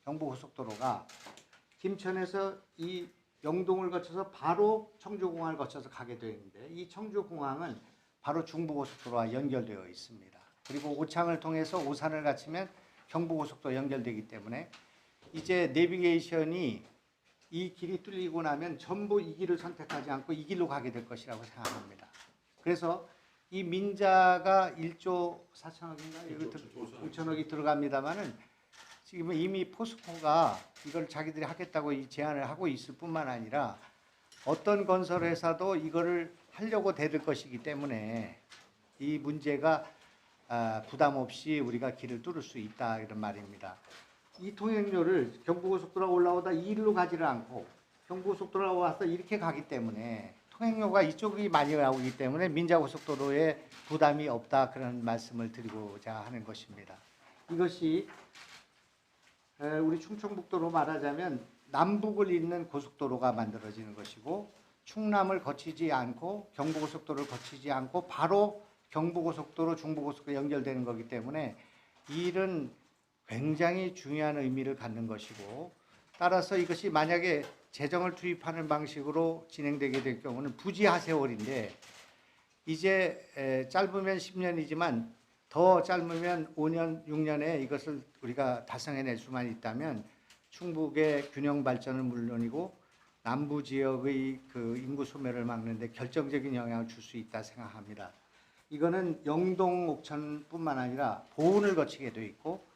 경부고속도로가 김천에서 이 영동을 거쳐서 바로 청주공항을 거쳐서 가게 되는데 이 청주공항은 바로 중부고속도로와 연결되어 있습니다. 그리고 오창을 통해서 오산을 거치면 경부고속도로 연결되기 때문에 이제 내비게이션이 이 길이 뚫리고 나면 전부 이 길을 선택하지 않고 이 길로 가게 될 것이라고 생각합니다. 그래서 이 민자가 1조 4천억인가 5천억이 들어갑니다만은 지금 이미 포스코가 이걸 자기들이 하겠다고 이 제안을 하고 있을 뿐만 아니라 어떤 건설회사도 이거를 하려고 대들 것이기 때문에 이 문제가 부담 없이 우리가 길을 뚫을 수 있다 이런 말입니다. 이 통행료를 경부고속도로가 올라오다 이 일로 가지를 않고 경부고속도로가 와서 이렇게 가기 때문에 통행료가 이쪽이 많이 나오기 때문에 민자고속도로에 부담이 없다 그런 말씀을 드리고자 하는 것입니다. 이것이 우리 충청북도로 말하자면 남북을 잇는 고속도로가 만들어지는 것이고 충남을 거치지 않고 경부고속도로를 거치지 않고 바로 경부고속도로, 중부고속도로 연결되는 거기 때문에 이 일은 굉장히 중요한 의미를 갖는 것이고 따라서 이것이 만약에 재정을 투입하는 방식으로 진행되게 될 경우는 부지하세월인데 이제 짧으면 10년이지만 더 짧으면 5년, 6년에 이것을 우리가 달성해낼 수만 있다면 충북의 균형 발전은 물론이고 남부 지역의 그 인구 소멸을 막는 데 결정적인 영향을 줄 수 있다 생각합니다. 이거는 영동, 옥천뿐만 아니라 보은을 거치게 돼 있고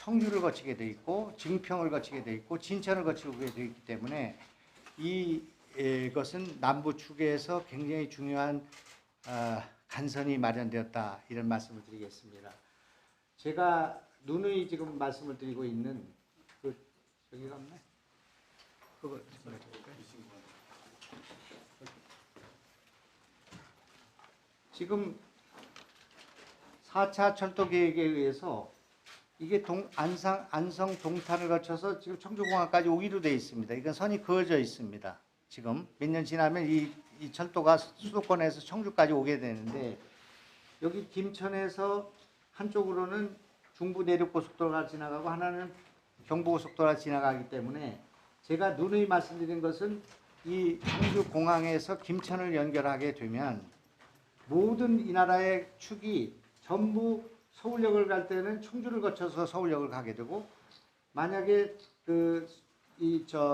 청주를 거치게 돼 있고 증평을 거치게 돼 있고 진천을 거치게 돼 있기 때문에 이것은 남부 축에서 굉장히 중요한 간선이 마련되었다 이런 말씀을 드리겠습니다. 제가 누누이 지금 말씀을 드리고 있는 그 여기가 없네. 그거 지금 4차 철도 계획에 의해서 이게 안성 동탄을 거쳐서 지금 청주공항까지 오기로 되어 있습니다. 이건 선이 그어져 있습니다. 지금 몇 년 지나면 이 철도가 수도권에서 청주까지 오게 되는데 여기 김천에서 한쪽으로는 중부 내륙고속도로가 지나가고 하나는 경부고속도로가 지나가기 때문에 제가 누누이 말씀드린 것은 이 청주공항에서 김천을 연결하게 되면 모든 이 나라의 축이 전부 서울역을 갈 때는 청주를 거쳐서 서울역을 가게 되고 만약에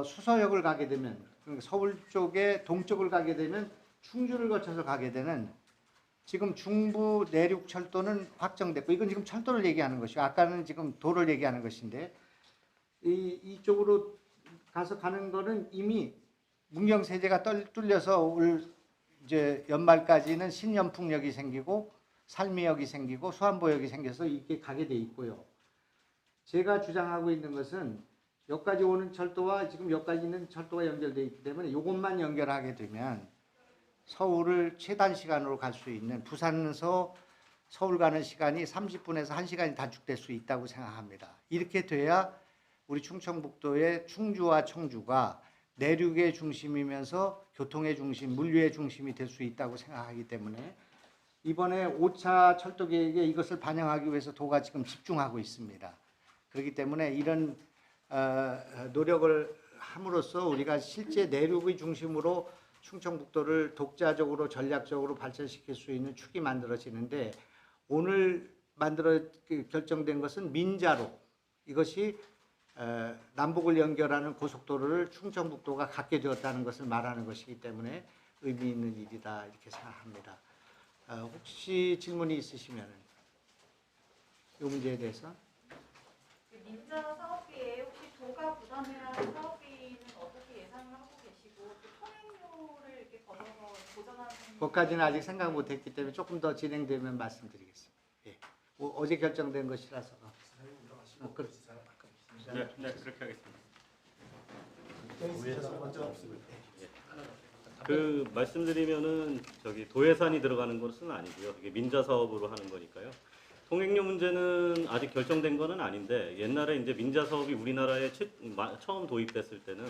수서역을 가게 되면 서울 쪽에 동쪽을 가게 되면 충주를 거쳐서 가게 되는 지금 중부 내륙 철도는 확정됐고 이건 지금 철도를 얘기하는 것이고 아까는 지금 도를 얘기하는 것인데 이쪽으로 가서 가는 거는 이미 문경세제가 뚫려서 올 이제 연말까지는 신연풍역이 생기고 살미역이 생기고 수안보역이 생겨서 이렇게 가게 돼 있고요. 제가 주장하고 있는 것은 여기까지 오는 철도와 지금 여기까지 있는 철도가 연결되어 있기 때문에 이것만 연결하게 되면 서울을 최단 시간으로 갈 수 있는 부산에서 서울 가는 시간이 30분에서 1시간이 단축될 수 있다고 생각합니다. 이렇게 돼야 우리 충청북도의 충주와 청주가 내륙의 중심이면서 교통의 중심, 물류의 중심이 될 수 있다고 생각하기 때문에 이번에 5차 철도 계획에 이것을 반영하기 위해서 도가 지금 집중하고 있습니다. 그렇기 때문에 이런 노력을 함으로써 우리가 실제 내륙의 중심으로 충청북도를 독자적으로 전략적으로 발전시킬 수 있는 축이 만들어지는데 오늘 결정된 것은 민자로 이것이 남북을 연결하는 고속도로를 충청북도가 갖게 되었다는 것을 말하는 것이기 때문에 의미 있는 일이다 이렇게 생각합니다. 혹시 질문이 있으시면 이 문제에 대해서 민자 사업비에 혹시 도가 부담해야 하는 사업비는 어떻게 예상을 하고 계시고 또 통행료를 이렇게 걷어서 보전하는 그것까지는 아직 생각 못했기 때문에 조금 더 진행되면 말씀드리겠습니다. 예. 어제 결정된 것이라서. 네, 그렇게 하겠습니다. 말씀드리면은 도 예산이 들어가는 것은 아니고요. 이게 민자 사업으로 하는 거니까요. 통행료 문제는 아직 결정된 거는 아닌데 옛날에 이제 민자 사업이 우리나라에 처음 도입됐을 때는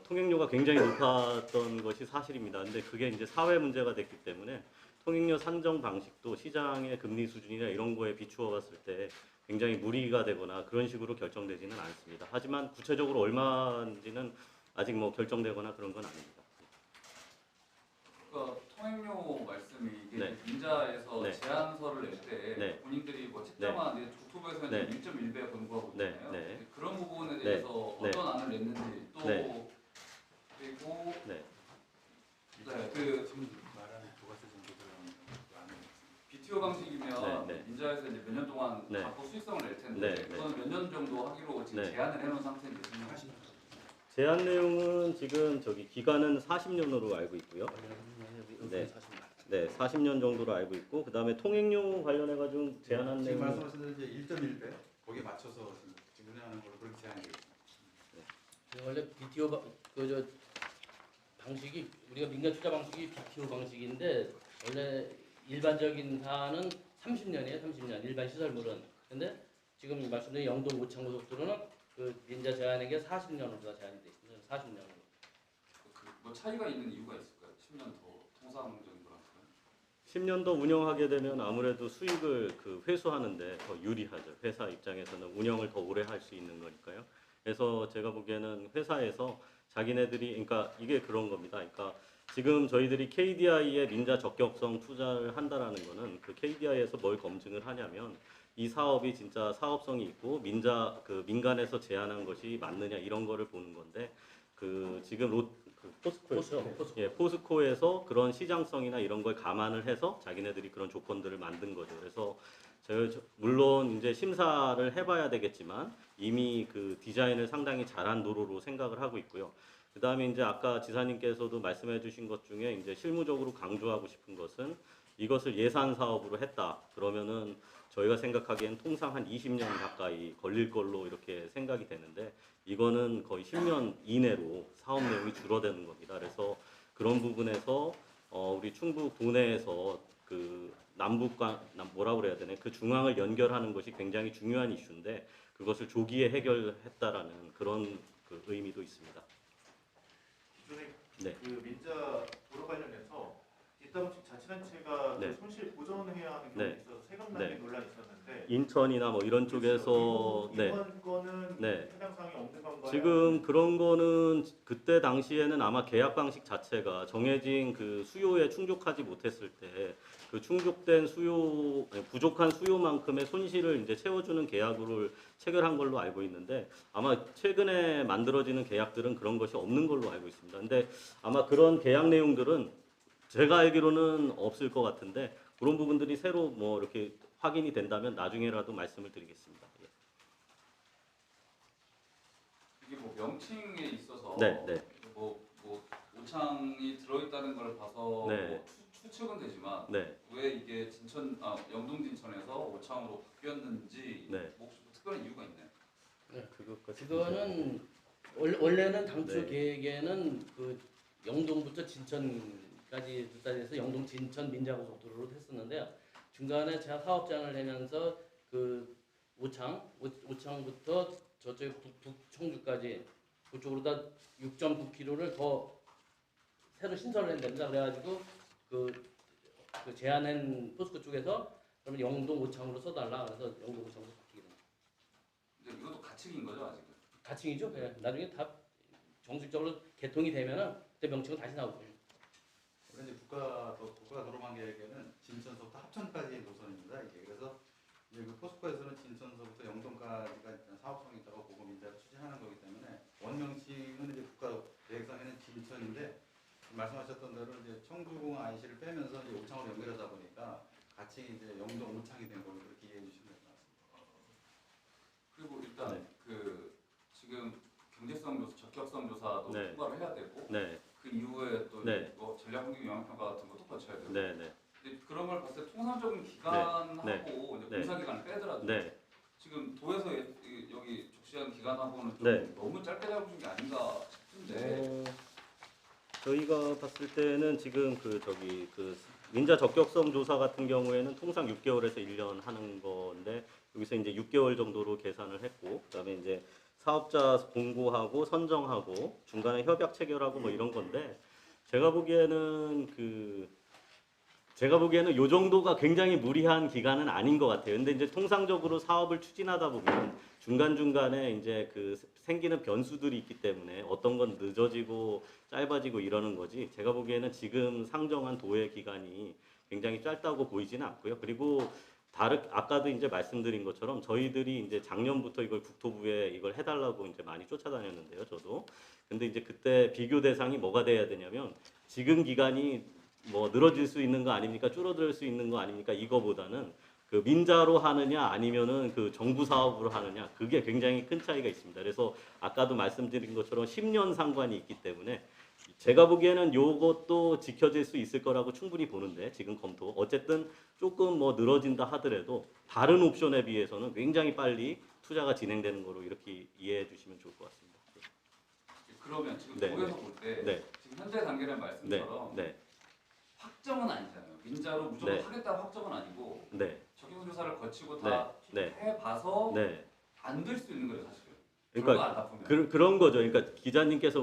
통행료가 굉장히 높았던 것이 사실입니다. 근데 그게 이제 사회 문제가 됐기 때문에 통행료 산정 방식도 시장의 금리 수준이나 이런 거에 비추어 봤을 때 굉장히 무리가 되거나 그런 식으로 결정되지는 않습니다. 하지만 구체적으로 얼마인지는 아직 뭐 결정되거나 그런 건 아닙니다. 그러니까 통행료 말씀이 이게 네. 민자에서 네. 제안서를 낼 때 네. 본인들이 뭐 책자만 이제 국토부에서는 네. 1.1배 권고하고 네. 있잖아요. 네. 그런 부분에 네. 대해서 네. 어떤 안을 냈는지 또 네. 그리고 네. 그 말하는 부가세 정도들은 안 해요. BTO 방식이면 네, 네. 민자에서 이제 몇 년 동안 네. 갖고 수익성을 낼 텐데 네, 네. 그건 몇 년 정도 하기로 지금 네. 제안을 해놓은 상태인데 지금 하시는 제한 내용은 지금 저기 기간은 40년으로 알고 있고요. 네. 네, 40년 정도로 알고 있고 그다음에 통행료 관련해 가지고 제한한 지금 내용은 말씀하신 이제 1.1배 거기에 맞춰서 지금 운영하는 걸로 그렇게 제한이 되어 있습니다. 원래 BTO 그저 방식이 우리가 민간 투자 방식이 BTO 방식인데 원래 일반적인 사안은 30년이에요. 30년 일반 시설물은. 근데 지금 말씀드린 영동 오창고속도로는 그 민자 제한액이 40년으로 제한이 돼 있습니다. 40년으로. 뭐 차이가 있는 이유가 있을까요? 10년 더 통상적인 거라서요? 10년 더 운영하게 되면 아무래도 수익을 그 회수하는데 더 유리하죠. 회사 입장에서는 운영을 더 오래 할 수 있는 거니까요. 그래서 제가 보기에는 회사에서 자기네들이 그러니까 이게 그런 겁니다. 그러니까 지금 저희들이 KDI에 민자 적격성 투자를 한다라는 거는 그 KDI에서 뭘 검증을 하냐면 이 사업이 진짜 사업성이 있고 민간에서 제안한 것이 맞느냐 이런 거를 보는 건데 그 지금 포스코에서 그런 시장성이나 이런 걸 감안을 해서 자기네들이 그런 조건들을 만든 거죠. 그래서 물론 이제 심사를 해봐야 되겠지만 이미 그 디자인을 상당히 잘한 도로로 생각을 하고 있고요. 그 다음에 이제 아까 지사님께서도 말씀해주신 것 중에 이제 실무적으로 강조하고 싶은 것은 이것을 예산 사업으로 했다. 그러면은 저희가 생각하기엔 통상 한 20년 가까이 걸릴 걸로 이렇게 생각이 되는데 이거는 거의 10년 이내로 사업 내용이 줄어드는 겁니다. 그래서 그런 부분에서 우리 충북 도내에서 그 남북과 뭐라고 그래야 되나 그 중앙을 연결하는 것이 굉장히 중요한 이슈인데 그것을 조기에 해결했다라는 그런 그 의미도 있습니다. 기존에 네. 그 민자 도로 관련해서 뒷담식 자치단체가 네. 그 손실 보전해야 하는 경우가 네. 있어서 세금 낭비 네. 논란이 있었는데 인천이나 뭐 이런 쪽에서 네. 이번 거는 네. 해당 사항이 없는 건가요? 지금 그런 거는 그때 당시에는 아마 계약 방식 자체가 정해진 그 수요에 충족하지 못했을 때 그 충족된 부족한 수요만큼의 손실을 이제 채워주는 계약으로 체결한 걸로 알고 있는데 아마 최근에 만들어지는 계약들은 그런 것이 없는 걸로 알고 있습니다. 근데 아마 그런 계약 내용들은 제가 알기로는 없을 것 같은데 그런 부분들이 새로 뭐 이렇게 확인이 된다면 나중에라도 말씀을 드리겠습니다. 예. 이게 뭐 명칭에 있어서 네, 네. 뭐 오창이 들어있다는 걸 봐서 네. 뭐 추측은 되지만 네, 왜 이게 영동 진천에서 오창으로 바뀌었는지 네. 뭐 특별한 이유가 있나요? 그것까지. 그거는 원래는 당초 네. 계획에는 그 영동부터 진천까지 해서 영동 진천 민자고속도로로 했었는데요. 중간에 제가 사업장을 내면서 그 오창부터 저쪽 북청주까지 그쪽으로 다 6.9km를 더 새로 신설을 해야 됩니다. 그래가지고 그 제안한 포스코 쪽에서 그러면 영동 오창으로 써달라. 그래서 영동 오창으로 바뀌게 됩니다. 근데 이것도 가칭인 거죠 아직은? 가칭이죠. 예. 나중에 다 정식적으로 개통이 되면은 그때 명칭은 다시 나오고. 원래 이제 국가도로망계획에는 진천서부터 합천까지의 노선입니다. 이게 그래서 이제 그 포스코에서는 진천서부터 영동까지가 일단 사업성이 있다고 보고 민자를 추진하는 거기 때문에 원명칭은 이제 국가계획상에는 진천인데 말씀하셨던 대로 이제 청주공항 IC를 빼면서 이제 오창으로 연결하다 보니까 같이 이제 영동 오창이 된 걸로 그렇게 이해해 주시면 될 것 같습니다. 그리고 일단 네. 그 지금 경제성 조사, 적격성 조사도 네. 통과를 해야 되고 네, 그 이후에 또 네. 뭐 전략환경 영향평가 같은 것도 거쳐야 되고 네, 네, 근데 그런 걸 봤을 때 통상적인 기간하고 네. 이제 네. 공사 기간을 빼더라도 네. 지금 도에서 여기 적시한 기간하고는 좀 네. 너무 짧게 잡으신 게 아닌가 싶은데 저희가 봤을 때는 지금 그 민자 적격성 조사 같은 경우에는 통상 6개월에서 1년 하는 건데 여기서 이제 6개월 정도로 계산을 했고 그다음에 이제 사업자 공고하고 선정하고 중간에 협약 체결하고 뭐 이런 건데 제가 보기에는 그 제가 보기에는 요 정도가 굉장히 무리한 기간은 아닌 것 같아요. 근데 이제 통상적으로 사업을 추진하다 보면 중간중간에 이제 그 생기는 변수들이 있기 때문에 어떤 건 늦어지고 짧아지고 이러는 거지. 제가 보기에는 지금 상정한 도해 기간이 굉장히 짧다고 보이지는 않고요. 그리고 아까도 이제 말씀드린 것처럼 저희들이 이제 작년부터 이걸 국토부에 이걸 해달라고 이제 많이 쫓아다녔는데요, 저도. 근데 이제 그때 비교 대상이 뭐가 돼야 되냐면 지금 기간이 뭐 늘어질 수 있는 거 아닙니까? 줄어들 수 있는 거 아닙니까? 이거보다는 그 민자로 하느냐 아니면은 그 정부 사업으로 하느냐 그게 굉장히 큰 차이가 있습니다. 그래서 아까도 말씀드린 것처럼 10년 상관이 있기 때문에 제가 보기에는 요것도 지켜질 수 있을 거라고 충분히 보는데 지금 검토 어쨌든 조금 뭐 늘어진다 하더라도 다른 옵션에 비해서는 굉장히 빨리 투자가 진행되는 거로 이렇게 이해해 주시면 좋을 것 같습니다. 그러면 지금 네, 도에서 볼 때 네. 지금 현재 단계라는 말씀처럼 네. 확정은 아니잖아요. 민자로 무조건 네. 하겠다고 확정은 아니고 네. 적용조사를 거치고 네. 다 네. 해봐서 네. 안 될 수도 있는 거예요, 사실은. 그러니까 결과 안 나쁘면. 그런 거죠. 그러니까 기자님께서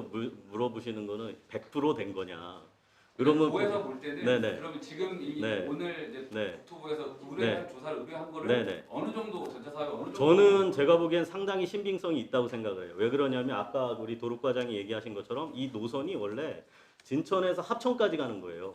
물어보시는 거는 100%된 거냐. 그러면 도에서 볼 때는 네네. 그러면 지금 네. 오늘 이제 네. 국토부에서 의뢰한 조사를 의뢰한 거를 네네. 어느 정도 전자 사업에 어느 정도 저는 제가 보기엔 상당히 신빙성이 있다고 생각을 해요. 왜 그러냐면 아까 우리 도로과장이 얘기하신 것처럼 이 노선이 원래 진천에서 합천까지 가는 거예요.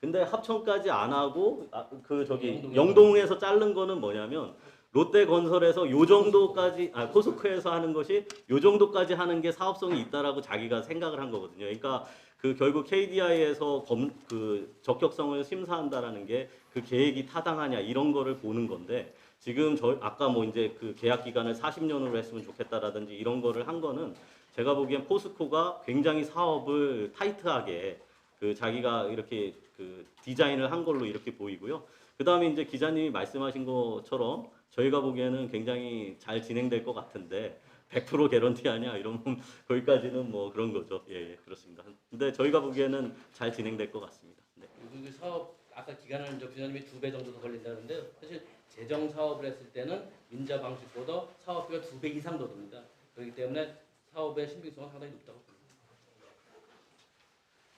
근데 합천까지 안 하고 그 저기 영동에서 자른 거는 뭐냐면 롯데건설에서 요 정도까지 포스코에서 하는 것이 요 정도까지 하는 게 사업성이 있다라고 자기가 생각을 한 거거든요. 그러니까 그 결국 KDI에서 그 적격성을 심사한다라는 게 그 계획이 타당하냐 이런 거를 보는 건데 지금 아까 뭐 이제 그 계약 기간을 40년으로 했으면 좋겠다라든지 이런 거를 한 거는 제가 보기엔 포스코가 굉장히 사업을 타이트하게 그 자기가 이렇게 그 디자인을 한 걸로 이렇게 보이고요. 그 다음에 이제 기자님이 말씀하신 것처럼 저희가 보기에는 굉장히 잘 진행될 것 같은데 100% 개런티하냐 이러면 거기까지는 뭐 그런 거죠. 예, 그렇습니다. 근데 저희가 보기에는 잘 진행될 것 같습니다. 네. 그 사업 아까 기간은 이제 부장님이 2배 정도 더 걸린다는데 사실 재정 사업을 했을 때는 민자 방식보다 사업비가 2배 이상 더 듭니다. 그렇기 때문에 사업의 신빙성은 상당히 높다고 봅니다.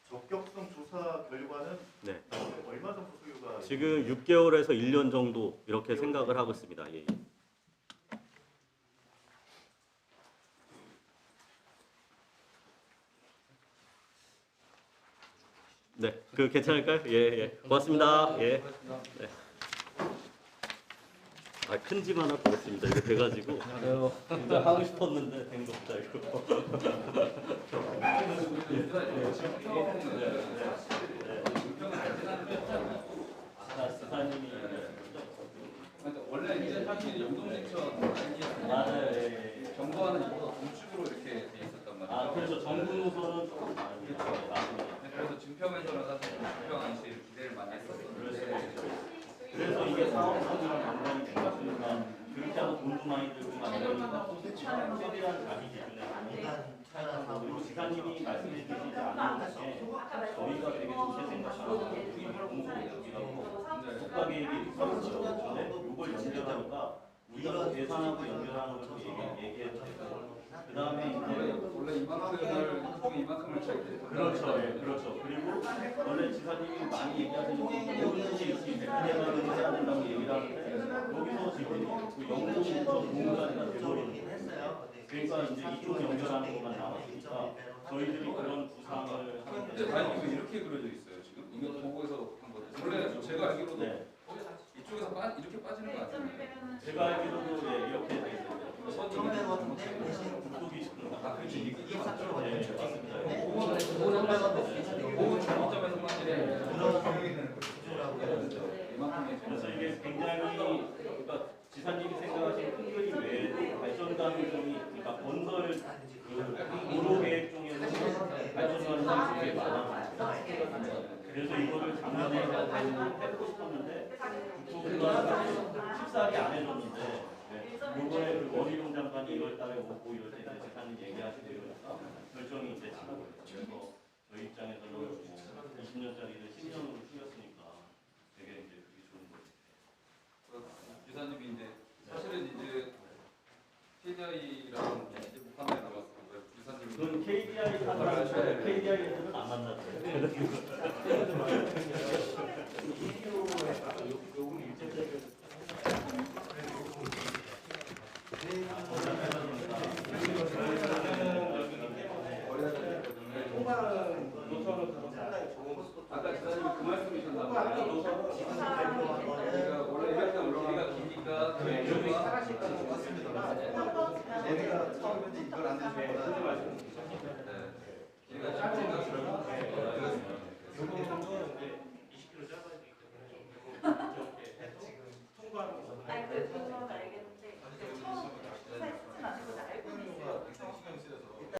적격성 조사 결과는 네. 얼마 정도 소요가 지금 6개월에서 1년 정도 이렇게 생각을 하고 있습니다. 예. 네, 그 괜찮을까요? 예. 고맙습니다. 예. 네. 큰 집 하나 보겠습니다. 이거 돼가지고 진짜 하고 싶었는데 된 겁니다. 이거. 그러니까 원래 이제 사실 영동진천 맞아요. 경과는 이보다 동축으로 이렇게 돼 있었단 말이에요. 그래서 정부 노선은 조금 다릅니다. 그래서 증평에서는 사실 증평 안시를 기대를 많이 했었어요. 그래서 이게 사업성이랑 연관이 된 것이니까 그렇게 하고 돈도 많이 들고 만드니까 최대한 자기 기준에 그리고 지사님이 말씀해 주시지 않은 게 저희가 되게 좋게 생각하고 공소국이라고 국가계획이 있었어요. 근데 이걸 연결하니까 우리가 계산하고 연결하는 것도 얘기해도 되고 그 다음에 이제 원래 이만큼을 차이돼. 그렇죠. 예, 그렇죠. 그리고 원래 지사님이 많이 얘기하시는 모든 것이 백내장을 해야 된다고 얘기를 하는데 여기서 지금 그 영동부터 공무까지가 돼버리는 거예요. 그러니까 이제 이쪽 연결하는 것만 남았으니까 저희들이 그런 구상을 근데 아니 이거 이렇게 그려져 있어요 지금. 이거 보고에서 한 거죠. 원래 제가 알기로도 네. 이쪽에서 이렇게 빠지는 거 아니에요? 제가 알기로도 예, 이렇게 돼 있어요. 선이 국도 기준으로. 아 그렇지 이게 맞죠? 네, 맞습니다. 보고 정점에서만 그래서 이게 굉장히 그러니까 지사님이 생각하신 큰 그림 외에도 발전 가능성이 그러니까 건설 그 도로 계획 중에는 발전 가능성이 되게 많아요. 그래서 이거를 작년에 해보고 싶었는데 국토부가 쉽사리 안 해줬는데 이번에 그 원희룡 장관이 2월달에 오고 이럴 때 이제 지사님 얘기하시고 이러니까 결정이 이제 지나고 그래서 저희 입장에서는 뭐 20년짜리를 10년으로 줄였으니까 되게 이제 그게 좋은 거예요. 유사님이 이제 사실은 이제 KDI랑 이제 목한달 남았어요. 유사님이 그건 KDI 하더라도 KDI 애들은 안 만났어요. 우리가 원래 일단 길이가 기니까 맞습니다. 어디가 처음인지 이걸 안 해주고